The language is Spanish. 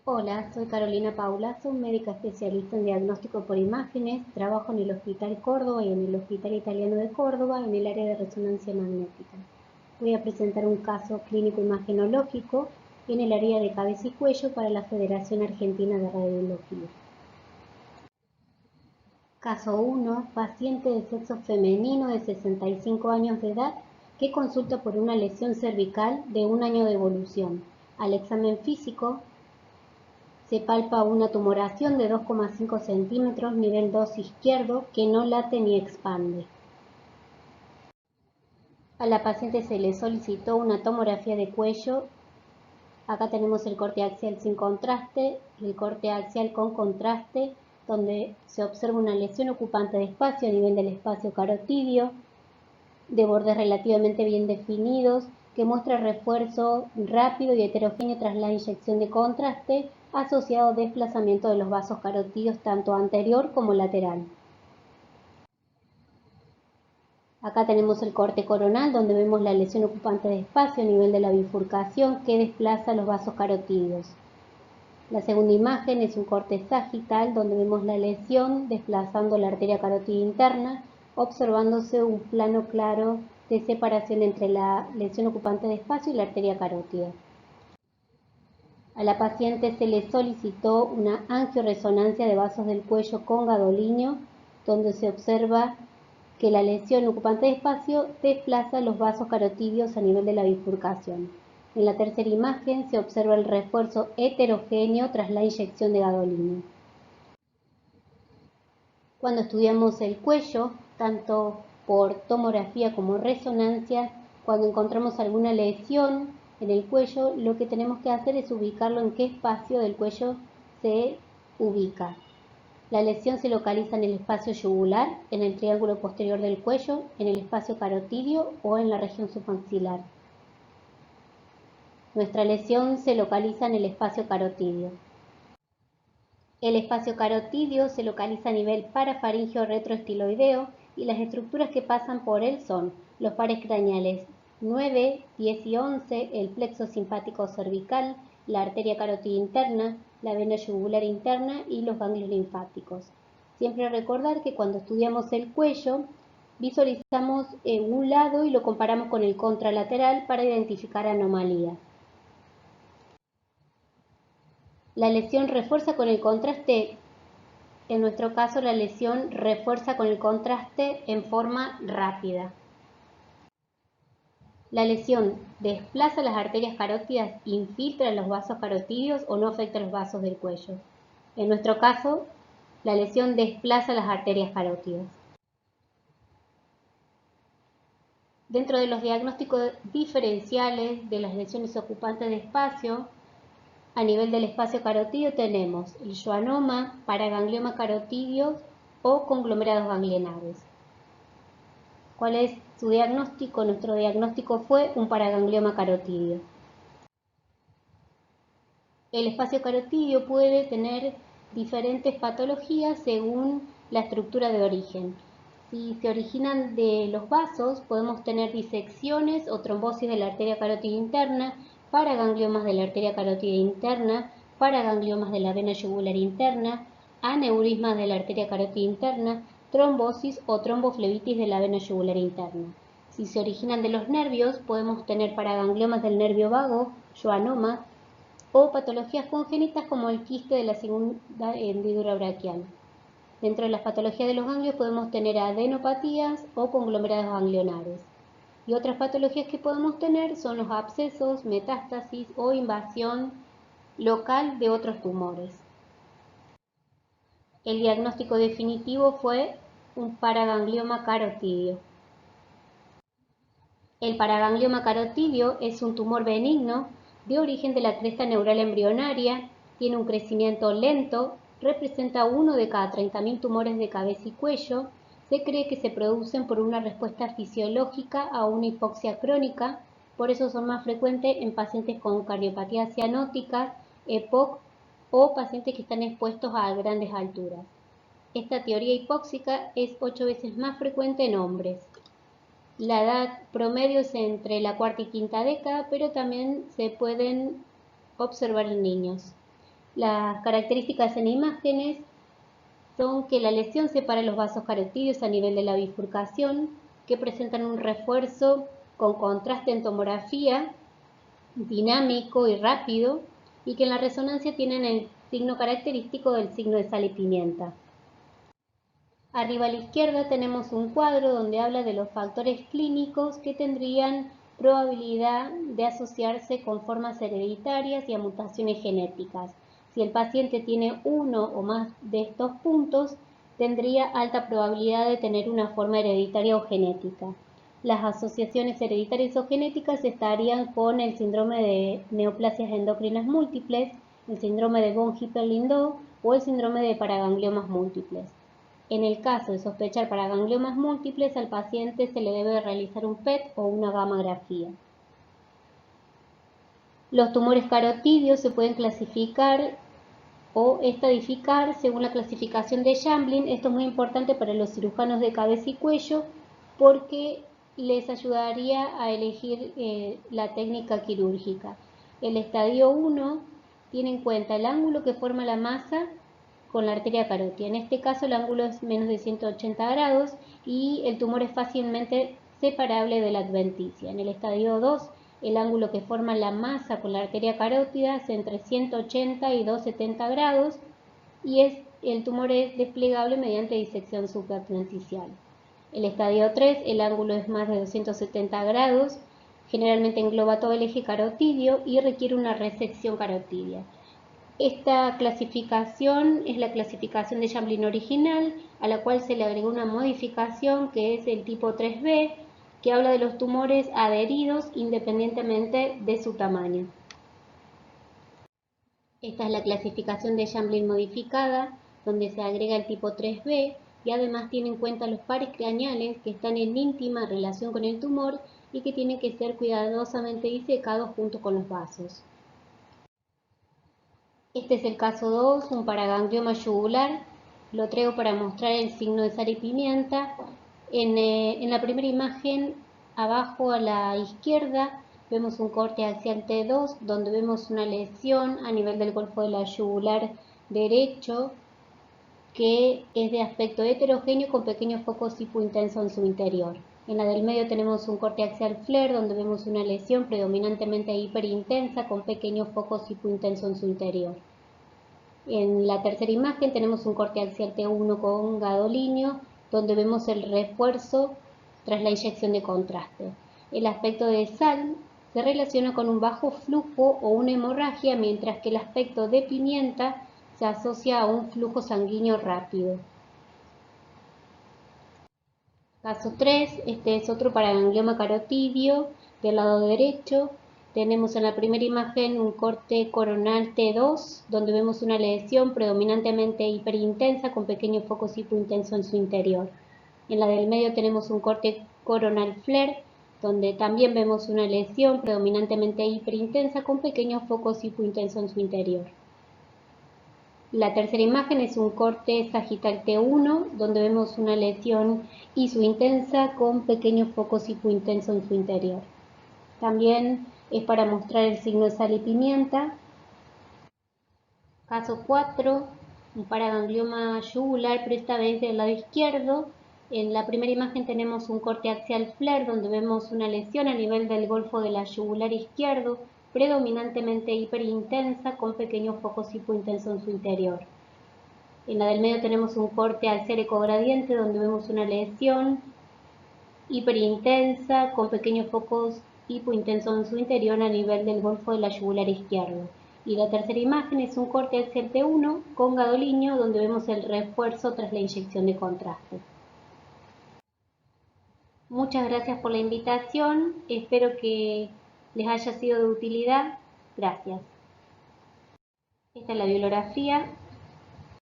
Hola, soy Carolina Paulazo, médica especialista en diagnóstico por imágenes. Trabajo en el Hospital Córdoba y en el Hospital Italiano de Córdoba en el área de resonancia magnética. Voy a presentar un caso clínico imagenológico en el área de cabeza y cuello para la Federación Argentina de Radiología. Caso 1. Paciente de sexo femenino de 65 años de edad que consulta por una lesión cervical de 1 año de evolución. Al examen físico se palpa una tumoración de 2,5 centímetros, nivel 2 izquierdo, que no late ni expande. A la paciente se le solicitó una tomografía de cuello. Acá tenemos el corte axial sin contraste y el corte axial con contraste, donde se observa una lesión ocupante de espacio a nivel del espacio carotidio, de bordes relativamente bien definidos, que muestra refuerzo rápido y heterogéneo tras la inyección de contraste, asociado a desplazamiento de los vasos carotídeos tanto anterior como lateral. Acá tenemos el corte coronal, donde vemos la lesión ocupante de espacio a nivel de la bifurcación que desplaza los vasos carotídeos. La segunda imagen es un corte sagital, donde vemos la lesión desplazando la arteria carótida interna, observándose un plano claro de separación entre la lesión ocupante de espacio y la arteria carótida. A la paciente se le solicitó una angioresonancia de vasos del cuello con gadolinio, donde se observa que la lesión ocupante de espacio desplaza los vasos carotídeos a nivel de la bifurcación. En la tercera imagen se observa el refuerzo heterogéneo tras la inyección de gadolinio. Cuando estudiamos el cuello, tanto por tomografía como resonancia, cuando encontramos alguna lesión en el cuello, lo que tenemos que hacer es ubicarlo en qué espacio del cuello se ubica. La lesión se localiza en el espacio yugular, en el triángulo posterior del cuello, en el espacio carotidio o en la región submaxilar. Nuestra lesión se localiza en el espacio carotidio. El espacio carotidio se localiza a nivel parafaringeo retroestiloideo y las estructuras que pasan por él son los pares craneales 9, 10 y 11, el plexo simpático cervical, la arteria carótida interna, la vena yugular interna y los ganglios linfáticos. Siempre recordar que cuando estudiamos el cuello, visualizamos un lado y lo comparamos con el contralateral para identificar anomalías. La lesión refuerza con el contraste. En nuestro caso, la lesión refuerza con el contraste en forma rápida. La lesión desplaza las arterias carótidas, infiltra los vasos carotídeos o no afecta los vasos del cuello. En nuestro caso, la lesión desplaza las arterias carótidas. Dentro de los diagnósticos diferenciales de las lesiones ocupantes de espacio, a nivel del espacio carotídeo tenemos el schwannoma, paraganglioma carotídeos o conglomerados ganglionares. ¿Cuál es su diagnóstico? Nuestro diagnóstico fue un paraganglioma carotídeo. El espacio carotídeo puede tener diferentes patologías según la estructura de origen. Si se originan de los vasos, podemos tener disecciones o trombosis de la arteria carótida interna, paragangliomas de la arteria carótida interna, paragangliomas de la vena yugular interna, aneurismas de la arteria carótida interna, trombosis o tromboflebitis de la vena yugular interna. Si se originan de los nervios, podemos tener paragangliomas del nervio vago, schwannoma, o patologías congénitas como el quiste de la segunda hendidura braquial. Dentro de las patologías de los ganglios podemos tener adenopatías o conglomerados ganglionares. Y otras patologías que podemos tener son los abscesos, metástasis o invasión local de otros tumores. El diagnóstico definitivo fue un paraganglioma carotídeo. El paraganglioma carotídeo es un tumor benigno de origen de la cresta neural embrionaria, tiene un crecimiento lento, representa 1 de cada 30.000 tumores de cabeza y cuello, se cree que se producen por una respuesta fisiológica a una hipoxia crónica, por eso son más frecuentes en pacientes con cardiopatías cianóticas, EPOC o pacientes que están expuestos a grandes alturas. Esta teoría hipóxica es 8 veces más frecuente en hombres. La edad promedio es entre la cuarta y quinta década, pero también se pueden observar en niños. Las características en imágenes son que la lesión separa los vasos carotídeos a nivel de la bifurcación, que presentan un refuerzo con contraste en tomografía, dinámico y rápido, y que en la resonancia tienen el signo característico del signo de sal y pimienta. Arriba a la izquierda tenemos un cuadro donde habla de los factores clínicos que tendrían probabilidad de asociarse con formas hereditarias y a mutaciones genéticas. Si el paciente tiene uno o más de estos puntos, tendría alta probabilidad de tener una forma hereditaria o genética. Las asociaciones hereditarias o genéticas estarían con el síndrome de neoplasias endocrinas múltiples, el síndrome de von Hippel-Lindau o el síndrome de paragangliomas múltiples. En el caso de sospechar paragangliomas múltiples, al paciente se le debe realizar un PET o una gammagrafía. Los tumores carotídeos se pueden clasificar o estadificar según la clasificación de Jamblin. Esto es muy importante para los cirujanos de cabeza y cuello porque les ayudaría a elegir la técnica quirúrgica. El estadio 1 tiene en cuenta el ángulo que forma la masa con la arteria carótida. En este caso el ángulo es menos de 180 grados y el tumor es fácilmente separable de la adventicia. En el estadio 2 el ángulo que forma la masa con la arteria carótida es entre 180 y 270 grados y el tumor es desplegable mediante disección supraadventicial. El estadio 3 el ángulo es más de 270 grados, generalmente engloba todo el eje carotídeo y requiere una resección carotidia. Esta clasificación es la clasificación de Jamblin original, a la cual se le agregó una modificación que es el tipo 3B, que habla de los tumores adheridos independientemente de su tamaño. Esta es la clasificación de Jamblin modificada, donde se agrega el tipo 3B y además tiene en cuenta los pares craneales que están en íntima relación con el tumor y que tienen que ser cuidadosamente disecados junto con los vasos. Este es el caso 2, un paraganglioma yugular. Lo traigo para mostrar el signo de sal y pimienta. En la primera imagen, abajo a la izquierda, vemos un corte axial T2, donde vemos una lesión a nivel del golfo de la yugular derecho, que es de aspecto heterogéneo con pequeños focos hipointensos en su interior. En la del medio tenemos un corte axial FLAIR, donde vemos una lesión predominantemente hiperintensa con pequeños focos hipointensos en su interior. En la tercera imagen tenemos un corte axial T1 con gadolinio, donde vemos el refuerzo tras la inyección de contraste. El aspecto de sal se relaciona con un bajo flujo o una hemorragia, mientras que el aspecto de pimienta se asocia a un flujo sanguíneo rápido. Caso 3, este es otro paraganglioma carotídeo del lado derecho. Tenemos en la primera imagen un corte coronal T2, donde vemos una lesión predominantemente hiperintensa con pequeños focos hipointensos en su interior. En la del medio tenemos un corte coronal FLAIR, donde también vemos una lesión predominantemente hiperintensa con pequeños focos hipointensos en su interior. La tercera imagen es un corte sagital T1, donde vemos una lesión isointensa con pequeños focos hipointensos en su interior. También es para mostrar el signo de sal y pimienta. Caso 4, un paraganglioma yugular, pero esta vez del lado izquierdo. En la primera imagen tenemos un corte axial FLAIR, donde vemos una lesión a nivel del golfo de la yugular izquierdo, predominantemente hiperintensa con pequeños focos hipointensos en su interior. En la del medio tenemos un corte axial ecogradiente donde vemos una lesión hiperintensa con pequeños focos hipointensos en su interior a nivel del golfo de la yugular izquierdo. Y la tercera imagen es un corte axial T1 con gadolinio donde vemos el refuerzo tras la inyección de contraste. Muchas gracias por la invitación, espero que les haya sido de utilidad. Gracias. Esta es la bibliografía.